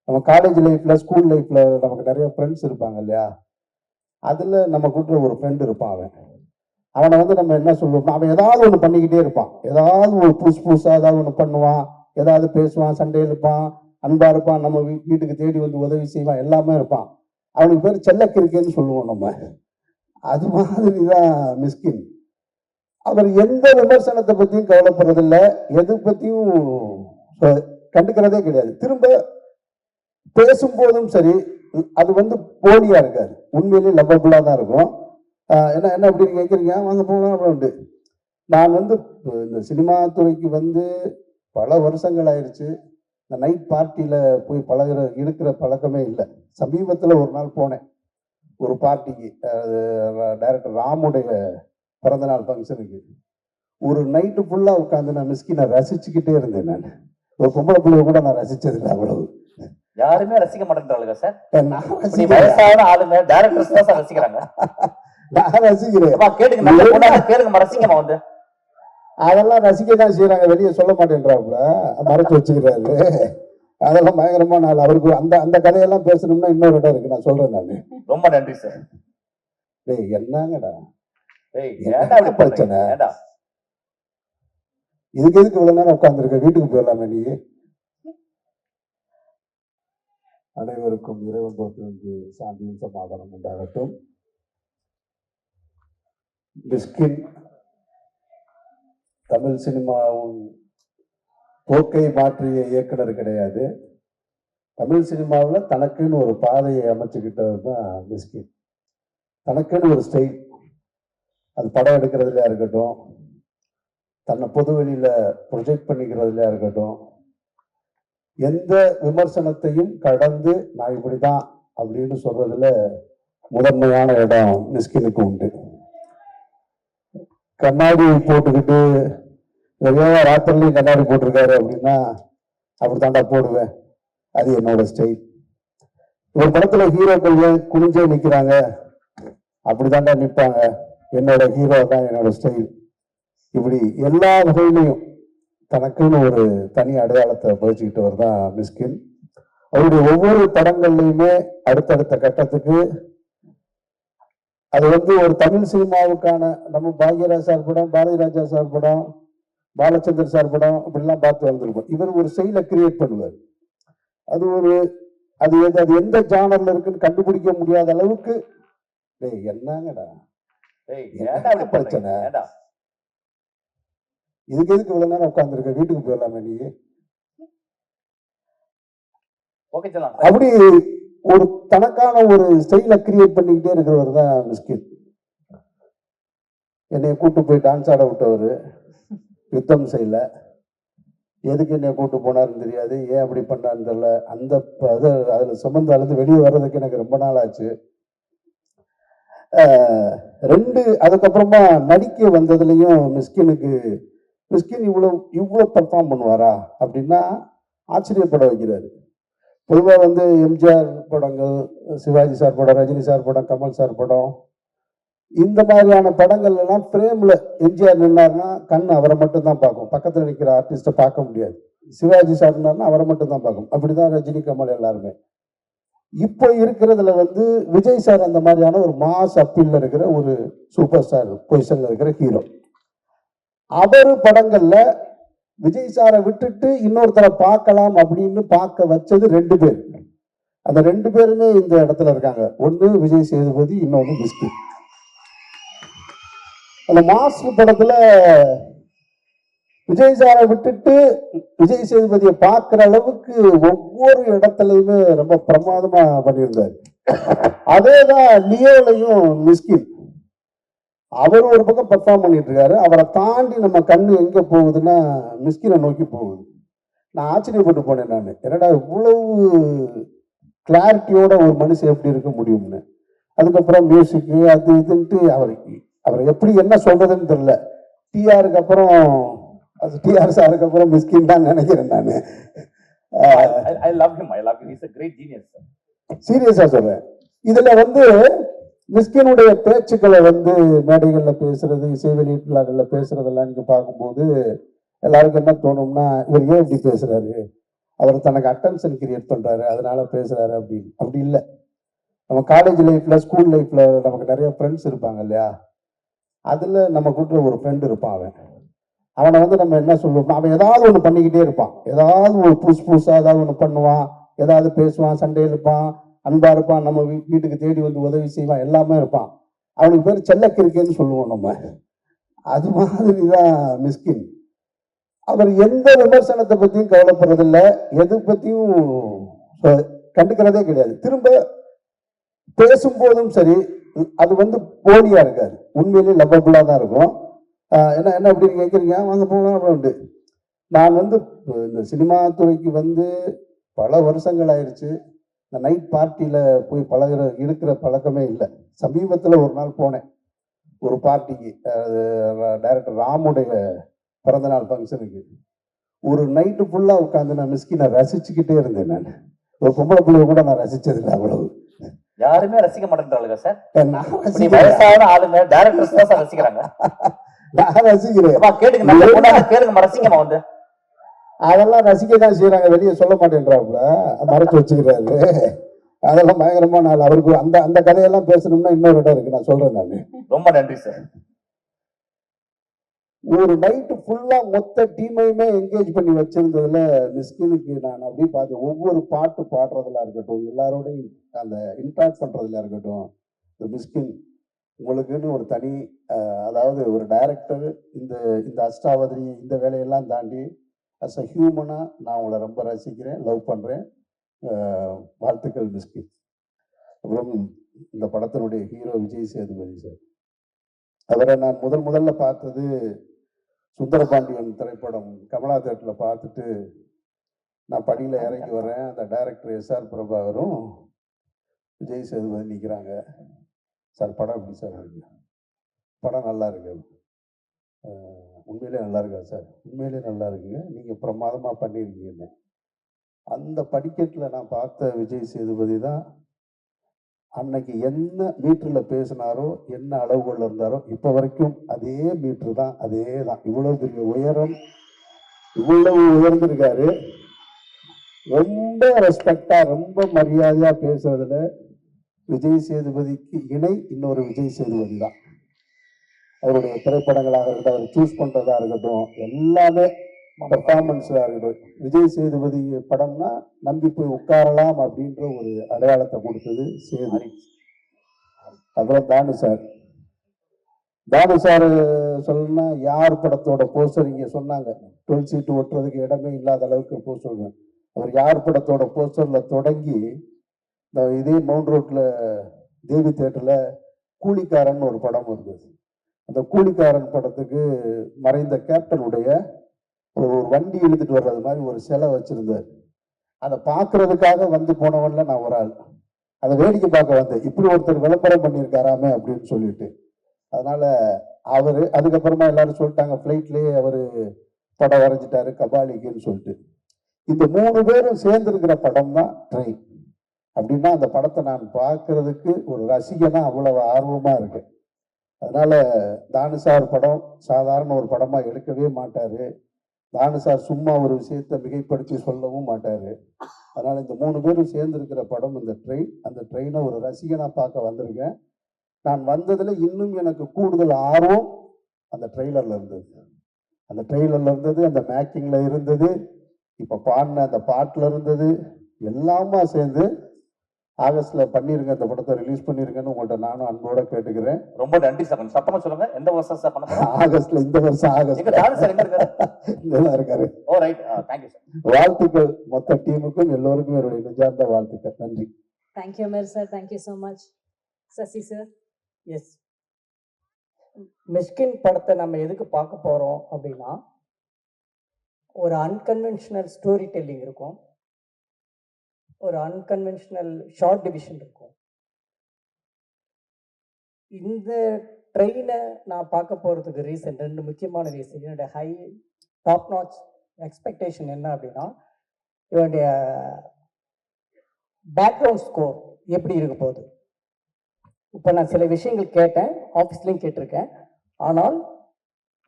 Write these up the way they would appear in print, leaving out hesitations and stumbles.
நம்ம காலேஜ் லைஃப்ல ஸ்கூல் லைஃப்ல நமக்கு நிறைய ஃப்ரெண்ட்ஸ் இருப்பாங்க இல்லையா? அதுல நம்ம கூட்டுற ஒரு ஃப்ரெண்ட் இருப்பான். அவனை வந்து நம்ம என்ன சொல்லுவோம், அவன் ஏதாவது ஒன்று பண்ணிக்கிட்டே இருப்பான். ஏதாவது ஒரு புதுசாக ஏதாவது ஒன்று பண்ணுவான், ஏதாவது பேசுவான், சண்டை இழுப்பான், அன்பா இருப்பான், நம்ம வீட்டுக்கு தேடி வந்து உதவி செய்வான், எல்லாமே இருப்பான். அவனுக்கு பேர் செல்லக்கிருக்கேன்னு சொல்லுவோம் நம்ம. அது மாதிரி தான் மிஸ்கின். அவர் எந்த விமர்சனத்தை பற்றியும் கவலைப்படுறதில்லை, எது பற்றியும் கண்டுக்கிறதே கிடையாது. திரும்ப பேசும்போதும் சரி, அது வந்து போலியா இருக்காது, உண்மையிலேயே லவ்வபுல்லா தான் இருக்கும். என்ன என்ன அப்படின்னு கேட்குறீங்க, வாங்க போகலாம் அப்படின்ட்டு. நான் வந்து இந்த சினிமா துறைக்கு வந்து பல வருஷங்கள் ஆயிடுச்சு. இந்த நைட் பார்ட்டியில் போய் இருக்கிற பழக்கமே இல்லை. சமீபத்தில் ஒரு நாள் போனேன் ஒரு பார்ட்டிக்கு, டைரக்டர் ராமுடைய பிறந்தநாள் ஃபங்க்ஷனுக்கு. ஒரு நைட்டு ஃபுல்லாக உட்காந்து நான் மிஸ்கினை ரசிச்சுக்கிட்டே இருந்தேன். நான் ஒரு பொம்பளை பிள்ளைய கூட நான் ரசிச்சதில்லை அவ்வளவு. யாருமே ரசிக்க மாட்டேன்றாங்க சார். நான் வயசான ஆளுங்க டைரக்டர்ஸ் தான் சார் ரசிக்கிறாங்க. நான் ரசிக்கிறேன். கேளுங்க ரசிக்கமா வந்து அதெல்லாம் ரசிக்க தான் செய்யறாங்க, வெளியே சொல்ல மாட்டேன்றாப்புல, மறைச்சு வச்சுக்கிறாரு. அதெல்லாம் பயங்கரமா நாள். அவருக்கு அந்த அந்த கதையெல்லாம் பேசணும்னா இன்னொரு இடம் இருக்கு, நான் சொல்றேன். நான் ரொம்ப நன்றி சார். டேய் என்னங்கடா பிரச்சனை? இதுக்கு எதுக்கு இவ்வளவு நேரம் உட்கார்ந்துருக்க, வீட்டுக்கு போயிடலாமே நீ. அனைவருக்கும் இறைவன் போற்றிருந்து சாந்தியும் சமாதானம் உண்டாகட்டும். மிஸ்கின் தமிழ் சினிமாவும் போக்கை மாற்றிய இயக்குனர் கிடையாது. தமிழ் சினிமாவில் தனக்குன்னு ஒரு பாதையை அமைச்சுக்கிட்டது தான் மிஸ்கின். தனக்குன்னு ஒரு ஸ்டைல், அது படம் எடுக்கிறதுலையா இருக்கட்டும், தன்னை பொதுவெளியில் ப்ரொஜெக்ட் பண்ணிக்கிறதுலையா இருக்கட்டும், எந்த விமர்சனத்தையும் கடந்து நான் இப்படி தான் அப்படின்னு சொல்றதுல முதன்மையான இடம் மிஸ்கினுக்கு உண்டு. கண்ணாடி போட்டுக்கிட்டு வெளியே ராத்திரிலையும் கண்ணாடி போட்டிருக்காரு அப்படின்னா அப்படி தாண்டா போடுவேன், அது என்னோட ஸ்டைல். ஒரு படத்துல ஹீரோக்கள் குனிஞ்சே நிற்கிறாங்க, அப்படி தாண்டா நிற்பாங்க, என்னோட ஹீரோ தான் என்னோட ஸ்டைல். இப்படி எல்லா வகையிலையும் தனக்குன்னு ஒரு தனி அடையாளத்தை பதிச்சுக்கிட்டவர் தான் மிஸ்கின். அவருடைய ஒவ்வொரு படங்கள்லையுமே அடுத்தடுத்த கட்டத்துக்கு அது வந்து ஒரு தமிழ் சினிமாவுக்கான, நம்ம பாக்யராஜ் சார் படம், பாரதி ராஜா சார் படம், பாலச்சந்தர் சார் படம் இப்படிலாம் பார்த்து வந்திருப்போம். இவர் ஒரு ஸ்டைலை கிரியேட் பண்ணுவார். அது ஒரு அது எந்த ஜானர்ல இருக்குன்னு கண்டுபிடிக்க முடியாத அளவுக்கு. என்னங்கடா பிரச்சனை? இதுக்கு எதுக்கு இவ்வளவு நேரம் உட்கார்ந்துருக்க, வீட்டுக்கு போயிடலாமே நீ. அப்படி ஒரு தனக்கான ஒரு ஸ்டைலை கிரியேட் பண்ணிக்கிட்டே இருக்கிறவர் தான் மிஸ்கின். என்னைய கூட்டு போய் டான்ஸ் ஆட விட்டவர், யுத்தம் செய்யல. எதுக்கு என்னை கூட்டு போனாருன்னு தெரியாது, ஏன் அப்படி பண்ணாருன்னு தெரியல. அந்த அதில் சுமந்து அழுது வெளியே வர்றதுக்கு எனக்கு ரொம்ப நாள் ஆச்சு. அதுக்கப்புறமா நடிக்க வந்ததுலையும் மிஸ்கின் இவ்வளோ பர்ஃபார்ம் பண்ணுவாரா அப்படின்னா ஆச்சரியப்பட வைக்கிறாரு. பொதுவாக வந்து எம்ஜிஆர் படங்கள், சிவாஜி சார் படம், ரஜினி சார் படம், கமல் சார் படம், இந்த மாதிரியான படங்கள் எல்லாம் ஃப்ரேமில் எம்ஜிஆர் நின்னார்னா கண் அவரை மட்டும் தான் பார்க்கும், பக்கத்தில் நிற்கிற ஆர்டிஸ்ட்டை பார்க்க முடியாது. சிவாஜி சார் நின்னார்னா அவரை மட்டும் தான் பார்க்கும். அப்படிதான் ரஜினி, கமல் எல்லாருமே. இப்போ இருக்கிறதுல வந்து விஜய் சார் அந்த மாதிரியான ஒரு மாஸ் அப்பீல்ல இருக்கிற ஒரு சூப்பர் ஸ்டார் பொசிஷன்ல இருக்கிற ஹீரோ. அவர் படங்கள்ல விஜய் சாரை விட்டுட்டு இன்னொருத்தரை பார்க்கலாம் அப்படின்னு பார்க்க வச்சது 2 பேர். அந்த 2 பேருமே இந்த இடத்துல இருக்காங்க. ஒன்று விஜய் சேதுபதி, இன்னொன்று மிஸ்கின். அந்த மாஸ்டர் படத்துல விஜய் சாரை விட்டுட்டு விஜய் சேதுபதியை பார்க்குற அளவுக்கு ஒவ்வொரு இடத்துலையுமே ரொம்ப பிரமாதமா பண்ணியிருந்தாரு. அதேதான் லியோலையும் மிஸ்கின். அவர் ஒரு பக்கம் பெர்ஃபார்ம் பண்ணிட்டு இருக்காரு, அவரை தாண்டி நம்ம கண்ணு எங்க போகுதுன்னா மிஸ்கினை நோக்கி போகுது. நான் ஆச்சரியப்பட்டு போனேன். நான் என்னடா இவ்வளவு கிளாரிட்டியோட ஒரு மனுஷன் எப்படி இருக்க முடியும்னு. அதுக்கப்புறம் மியூசிக்கு அது இதுன்ட்டு அவர் எப்படி என்ன சொல்றதுன்னு தெரியல. டிஆருக்கு அப்புறம் டிஆர் சாருக்கு அப்புறம் மிஸ்கின் தான் நினைக்கிறேன் நான். சீரியஸா சொல்றேன். இதுல வந்து மிஸ்கினுடைய பேச்சுக்களை வந்து மேடைகளில் பேசுறது, இசை வெளியீட்டுல பேசுறதெல்லாம் நீங்க பார்க்கும்போது எல்லாருக்கும் என்ன தோணும்னா, இவர் ஏன் இப்படி பேசுறாரு, அவர் தனக்கு அட்டென்ஷன் கிரியேட் பண்றாரு, அதனால பேசுறாரு அப்படின்னு. அப்படி இல்லை. நம்ம காலேஜ் லைஃப்ல, ஸ்கூல் லைஃப்ல நமக்கு நிறைய ஃப்ரெண்ட்ஸ் இருப்பாங்க இல்லையா? அதுல நம்ம கூட்டுற ஒரு ஃப்ரெண்ட் இருப்பான் அவன். அவனை வந்து நம்ம என்ன சொல்லுவோம், அவன் ஏதாவது ஒன்று பண்ணிக்கிட்டே இருப்பான். ஏதாவது ஒரு புதுசா ஏதாவது ஒன்று பண்ணுவான், ஏதாவது பேசுவான், சண்டை இழுப்பான், அன்பா இருப்பான், நம்ம வீட்டுக்கு தேடி வந்து உதவி செய்வான், எல்லாமே இருப்பான். அவனுக்கு பேர் செல்லக்கிருக்கேன்னு சொல்லுவோம் நம்ம. அது மாதிரி தான் மிஸ்கின். அவர் எந்த விமர்சனத்தை பத்தியும் கவலைப்படுறதில்ல, எது பத்தியும் கண்டுக்கிறதே கிடையாது. திரும்ப பேசும்போதும் சரி, அது வந்து போலியா இருக்காது, உண்மையிலேயே லவ்வபுல்லா தான் இருக்கும். என்ன என்ன அப்படின்னு கேட்குறீங்க, வாங்க போகலாம் அப்படின்ட்டு. நான் வந்து இந்த சினிமா துறைக்கு வந்து பல வருஷங்கள் ஆயிடுச்சு. இந்த நைட் பார்ட்டியில் போய் இருக்கிற பழக்கமே இல்லை. சமீபத்தில் ஒரு நாள் போனேன் ஒரு பார்ட்டிக்கு, டைரக்டர் ராமுடைய பிறந்தநாள் ஃபங்க்ஷனுக்கு. ஒரு நைட்டு ஃபுல்லாக உட்காந்து நான் மிஸ்கினை ரசிச்சுக்கிட்டே இருந்தேன். நான் ஒரு பொம்பளை பிள்ளைய கூட நான் ரசிச்சதில்லை அவ்வளவு. யாருமே ரசிக்க மாட்டேன்றாங்க சார். நான் வயசான ஆளுங்க டைரக்டர்ஸ் தான் சார் ரசிக்கிறாங்க. நான் ரசிக்கிறேன். கேளுங்க ரசிங்கம்மா வந்து. அதெல்லாம் ரசிக்க தான் செய்யறாங்க, வெளியே சொல்ல மாட்டேன்றாப்புல, மறைச்சு வச்சுக்கிறாரு. அதெல்லாம் பயங்கரமான ஆள். அவருக்கு அந்த அந்த கதையெல்லாம் பேசணும்னா இன்னொரு இடம் இருக்கு, நான் சொல்றேன். நான் ரொம்ப நன்றி சார். ஒரு நைட்டு ஃபுல்லா மொத்த டீமையுமே என்கேஜ் பண்ணி வச்சிருந்ததுல மிஸ்கினுக்கு நான் அப்படியே பார்த்தேன். ஒவ்வொரு பாட்டு பாடுறதுல இருக்கட்டும், எல்லாரோடையும் அந்த இன்ட்ராக்ட் பண்றதுல இருக்கட்டும், இந்த மிஸ்கின் உங்களுக்குன்னு ஒரு தனி, அதாவது ஒரு டைரக்டர், இந்த இந்த அஷ்டாவதிரி இந்த வேலையெல்லாம் தாண்டி அஸ் அ ஹியூமனா நான் உங்களை ரொம்ப ரசிக்கிறேன், லவ் பண்றேன். வாழ்த்துக்கள் மிஸ்கின். அப்புறம் இந்த படத்தினுடைய ஹீரோ விஜய் சேதுபதி சார், அவரை நான் முதல்ல பார்த்தது சுந்தரபாண்டியன் திரைப்படம் கமலா தேட்டரில் பார்த்துட்டு நான் படியில் இறங்கி வரேன். அந்த டைரக்டர் எஸ்ஆர் பிரபாகரும் விஜய் சேதுபதி நிற்கிறாங்க. சார் படம் எப்படி சார் இருக்கு? படம் நல்லா இருக்கு. உண்மையிலே நல்லா இருக்கா சார்? உண்மையிலே நல்லா இருக்குங்க, நீங்கள் பிரமாதமாக பண்ணியிருக்கீங்கன்னு. அந்த படிக்கட்டில் நான் பார்த்த விஜய் சேதுபதி தான் அன்னைக்கு என்ன மீட்டரில் பேசினாரோ, என்ன அளவுகோல் இருந்தாரோ, இப்போ வரைக்கும் அதே மீட்ரு தான், அதே தான். இவ்வளவு பெரிய உயரம், இவ்வளவு உயர்ந்திருக்காரு. ரொம்ப ரெஸ்பெக்டா, ரொம்ப மரியாதையா பேசுறதுல விஜய் சேதுபதிக்கு இணை இன்னொரு விஜய் சேதுபதி தான். அவருடைய திரைப்படங்களாக இருக்கட்டும், அவர் சூஸ் பண்றதா இருக்கட்டும், எல்லாமே பெர்ஃபார்மன்ஸா இருக்கட்டும். விஜய் சேதுபதி படம்னா நம்பி போய் உட்காரலாம் அப்படின்ற ஒரு அடையாளத்தை கொடுத்தது சேது. அப்புறம் தானு சார். தானு சார் சொல்லணும்னா யார் படத்தோட போஸ்டர் இங்க சொன்னாங்க, 12 சீட்டு ஒட்டுறதுக்கு இடமே இல்லாத அளவுக்கு போஸ்டர். அவர் யார் படத்தோட போஸ்டர்ல தொடங்கி இந்த இதே மவுண்ட் ரோட்ல தேவி தியேட்டர்ல கூலிக்காரன் ஒரு படம் இருந்தது. அந்த கூலிக்காரன் படத்துக்கு மறைந்த கேப்டனுடைய ஒரு வண்டி இழுத்துட்டு வர்றது மாதிரி ஒரு சிலை வச்சிருந்தார். அதை பார்க்கறதுக்காக வந்து போனவன்ல நான் ஒரு ஆள். அதை வேடிக்கை பார்க்க வந்தேன், இப்படி ஒருத்தர் விளம்பரம் பண்ணியிருக்காராமே அப்படின்னு சொல்லிட்டு. அதனால அவரு அதுக்கப்புறமா எல்லாரும் சொல்லிட்டாங்க, ஃப்ளைட்லேயே அவரு படம் வரைஞ்சிட்டாரு கபாலிக்குன்னு சொல்லிட்டு. இந்த 3 பேரும் சேர்ந்திருக்கிற படம் தான் ட்ரெயின். அப்படின்னா அந்த படத்தை நான் பார்க்கறதுக்கு ஒரு ரசிகனா அவ்வளவு ஆர்வமா இருக்கு. அதனால தானு சார் படம் சாதாரண ஒரு படமா எடுக்கவே மாட்டாரு. தானு சார் சும்மா ஒரு விஷயத்தை மிகைப்படுத்தி சொல்லவும் மாட்டாரு. அதனால இந்த 3 பேரும் சேர்ந்திருக்கிற படம் இந்த ட்ரெயின். அந்த ட்ரெயினை ஒரு ரசிகனா பார்க்க வந்திருக்கேன். நான் வந்ததுல இன்னும் எனக்கு கூடுதல் ஆர்வம் அந்த ட்ரெய்லர்ல இருந்தது. அந்த ட்ரெய்லர்ல இருந்தது, அந்த மேக்கிங்ல இருந்தது, இப்ப பாடின அந்த பாட்டுல இருந்தது, எல்லாமா சேர்ந்து ஆகஸ்ட்ல பண்ணிருங்க, இந்த படத்தை ரிலீஸ் பண்ணிருங்கன்னு உங்கள்கிட்ட நானும் அன்போட கேட்டுக்கிறேன். ரொம்ப நன்றி சார். சத்தமா சொல்லுங்க, எந்த வருஷம் சார் பண்ண போறோம்? ஆகஸ்ட்ல, இந்த வருஷம் ஆகஸ்ட்ல இருக்காரு. Oh right, thank you sir. வாழ்த்துக்கள் மொத்த டீமுக்கும், எல்லோருக்கும் என்னுடைய நெஞ்சார்ந்த வாழ்த்துக்கள். நன்றி. Thank you Amar sir, thank you so much. Sasi sir. Yes, Mysskin படத்தை நம்ம எதுக்கு பார்க்க போறோம் அப்படின்னா, ஒரு அன்கன்வென்ஷனல் ஸ்டோரி டெல்லிங் இருக்கும், ஒரு அன்கன்வென்ஷனல் ஷார்ட் டிவிஷன் இருக்கும். இந்த ட்ரெயினை நான் பார்க்க போகிறதுக்கு ரீசன், 2 முக்கியமான ரீசன். என்னுடைய ஹை டாப் நாச் எக்ஸ்பெக்டேஷன் என்ன அப்படின்னா, இவனுடைய பேக்ரவுண்ட் ஸ்கோர் எப்படி இருக்க போகுது. இப்போ நான் சில விஷயங்கள் கேட்டேன், ஆஃபீஸ்லேயும் கேட்டிருக்கேன். ஆனால்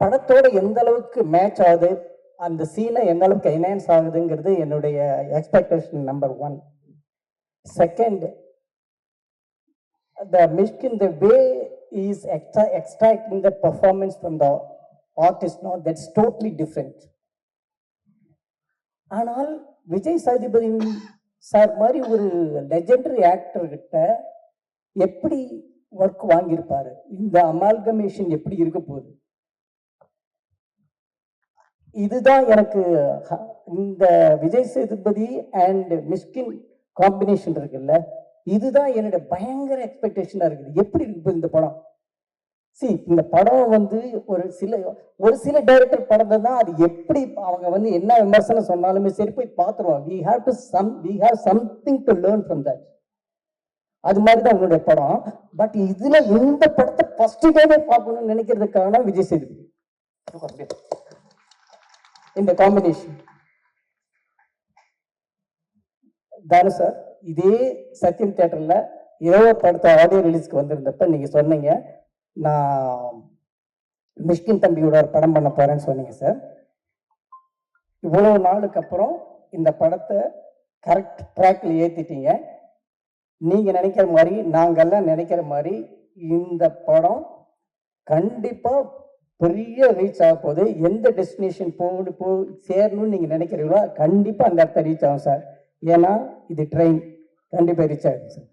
படத்தோட எந்த அளவுக்கு மேட்ச் ஆகுது, அந்த சீனை எந்த அளவுக்கு என்ஹான்ஸ் ஆகுதுங்கிறது என்னுடைய expectation number 1. Second, the Mishkin, the way he is extracting the performance from the artist, no, that's totally different. ஆனால் விஜய் சேதுபதி சார் மாதிரி ஒரு லெஜெண்டரி ஆக்டர் கிட்ட எப்படி ஒர்க் வாங்கியிருப்பாரு, இந்த அமால்கமேஷன் எப்படி இருக்க போகுது, இதுதான் எனக்கு இந்த விஜய் சேதுபதி அண்ட் மிஷ்கின் காம்பினேஷன் இருக்குல்ல, இதுதான் என்னோட பயங்கர எக்ஸ்பெக்டேஷனா இருக்குது. எப்படி இருக்கு இந்த படம்? இந்த படம் வந்து ஒரு சில டைரக்டர் படத்தை தான் அது எப்படி அவங்க வந்து என்ன விமர்சனம் சொன்னாலுமே சரி போய் பார்த்துருவோம். we have something to learn from that. அது மாதிரி தான் உங்களுடைய படம். பட் இதுல இந்த படத்தை ஃபர்ஸ்ட் டைமே பார்க்கணும்னு நினைக்கிறதுக்கான விஜய் சேதுபதி இந்த காம்பினேஷன் தானு சார். இதே சத்யம் தியேட்டர்ல இரவு படத்தை ஆடியோ ரிலீஸ்க்கு வந்திருந்தப்ப நீங்க சொன்னீங்க, நான் மிஷ்கின் தம்பியோட ஒரு படம் பண்ண போறேன்னு சொன்னீங்க சார். இவ்வளவு நாளுக்கு அப்புறம் இந்த படத்தை கரெக்ட் ட்ராக்ல ஏத்திட்டீங்க. நீங்க நினைக்கிற மாதிரி, நாங்கெல்லாம் நினைக்கிற மாதிரி இந்த படம் கண்டிப்பா பெரிய ரீச் ஆக போகுது. எந்த டெஸ்டினேஷன் போய் சேரணும்னு நீங்க நினைக்கிறீங்களோ கண்டிப்பா அந்த இடத்த ரீச் ஆகும் சார். ஏன்னா இது ட்ரெயின் கண்டிப்பா ரீச் ஆகும் சார்.